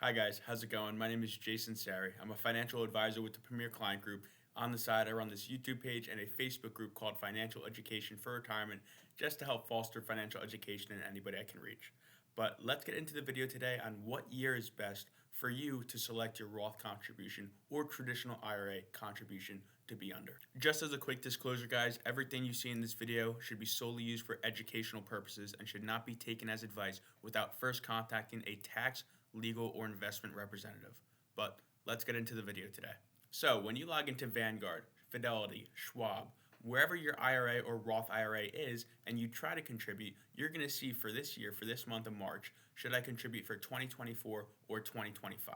Hi guys, how's it going? My name is Jason Sari. I'm a financial advisor with the Premier Client Group. On the side, I run this YouTube page and a Facebook group called Financial Education for Retirement just to help foster financial education in anybody I can reach. But let's get into the video today on what year is best for you to select your Roth contribution or traditional IRA contribution to be under. Just as a quick disclosure, guys, everything you see in this video should be solely used for educational purposes and should not be taken as advice without first contacting a tax, legal, or investment representative. But let's get into the video today. So when you log into Vanguard, Fidelity, Schwab, wherever your IRA or Roth IRA is, and you try to contribute, you're going to see for this year, for this month of March, should I contribute for 2024 or 2025?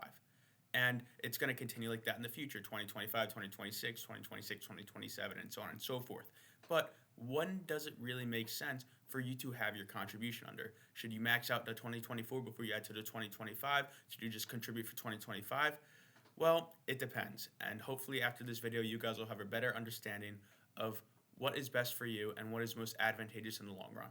And it's going to continue like that in the future, 2025, 2026, 2026, 2027, and so on and so forth. But when does it really make sense for you to have your contribution under? Should you max out the 2024 before you add to the 2025? Should you just contribute for 2025? Well, it depends. And hopefully after this video, you guys will have a better understanding of what is best for you and what is most advantageous in the long run.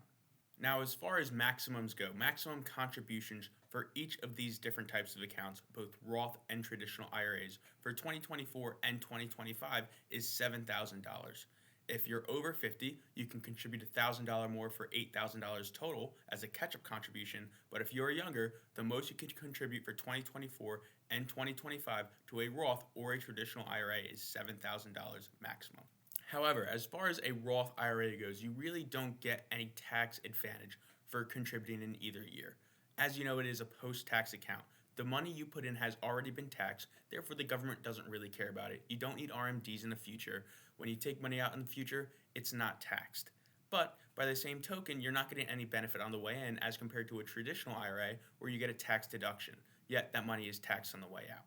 Now, as far as maximums go, maximum contributions for each of these different types of accounts, both Roth and traditional IRAs, for 2024 and 2025 is $7,000. If you're over 50, you can contribute $1,000 more for $8,000 total as a catch-up contribution. But if you're younger, the most you can contribute for 2024 and 2025 to a Roth or a traditional IRA is $7,000 maximum. However, as far as a Roth IRA goes, you really don't get any tax advantage for contributing in either year. As you know, it is a post-tax account. The money you put in has already been taxed, therefore the government doesn't really care about it. You don't need RMDs in the future. When you take money out in the future, it's not taxed. But by the same token, you're not getting any benefit on the way in as compared to a traditional IRA where you get a tax deduction, yet that money is taxed on the way out.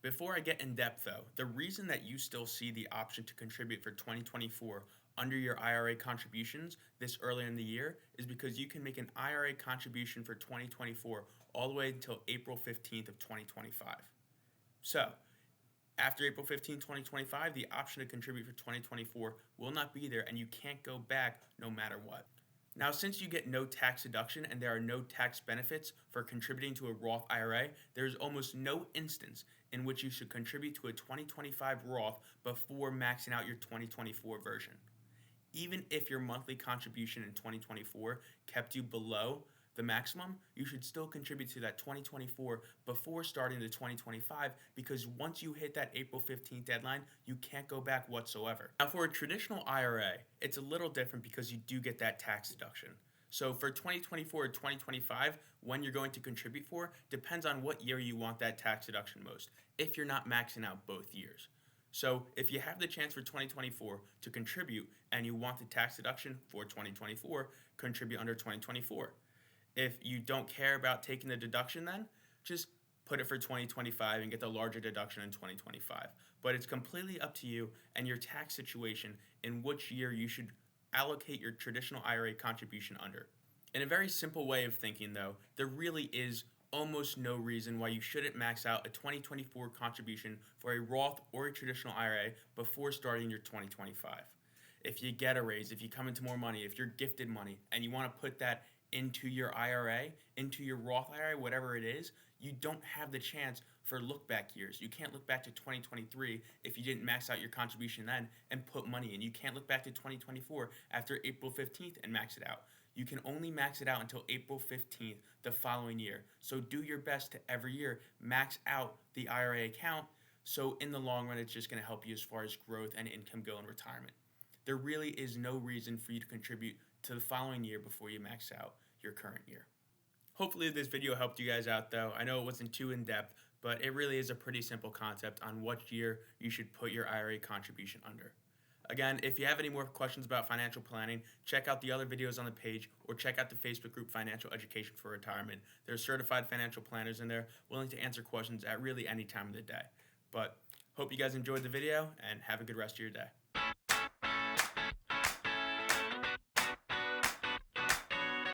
Before I get in depth though, the reason that you still see the option to contribute for 2024 under your IRA contributions this early in the year is because you can make an IRA contribution for 2024 all the way until April 15th of 2025. So, after April 15, 2025, the option to contribute for 2024 will not be there and you can't go back no matter what. Now, since you get no tax deduction and there are no tax benefits for contributing to a Roth IRA, there is almost no instance in which you should contribute to a 2025 Roth before maxing out your 2024 version. Even if your monthly contribution in 2024 kept you below the maximum, you should still contribute to that 2024 before starting the 2025 because once you hit that April 15th deadline, you can't go back whatsoever. Now for a traditional IRA, it's a little different because you do get that tax deduction. So for 2024 or 2025, when you're going to contribute for, depends on what year you want that tax deduction most, if you're not maxing out both years. So if you have the chance for 2024 to contribute and you want the tax deduction for 2024, contribute under 2024. If you don't care about taking the deduction then, just put it for 2025 and get the larger deduction in 2025. But it's completely up to you and your tax situation in which year you should allocate your traditional IRA contribution under. In a very simple way of thinking though, there really is almost no reason why you shouldn't max out a 2024 contribution for a Roth or a traditional IRA before starting your 2025. If you get a raise, if you come into more money, if you're gifted money and you want to put that into your IRA, into your Roth IRA, whatever it is, you don't have the chance for look back years. You can't look back to 2023 if you didn't max out your contribution then and put money in. You can't look back to 2024 after April 15th and max it out. You can only max it out until April 15th the following year. So do your best to every year max out the IRA account so in the long run it's just going to help you as far as growth and income go in retirement. There really is no reason for you to contribute to the following year before you max out your current year. Hopefully this video helped you guys out though. I know it wasn't too in-depth, but it really is a pretty simple concept on what year you should put your IRA contribution under. Again, if you have any more questions about financial planning, check out the other videos on the page or check out the Facebook group Financial Education for Retirement. There are certified financial planners in there willing to answer questions at really any time of the day. But hope you guys enjoyed the video and have a good rest of your day.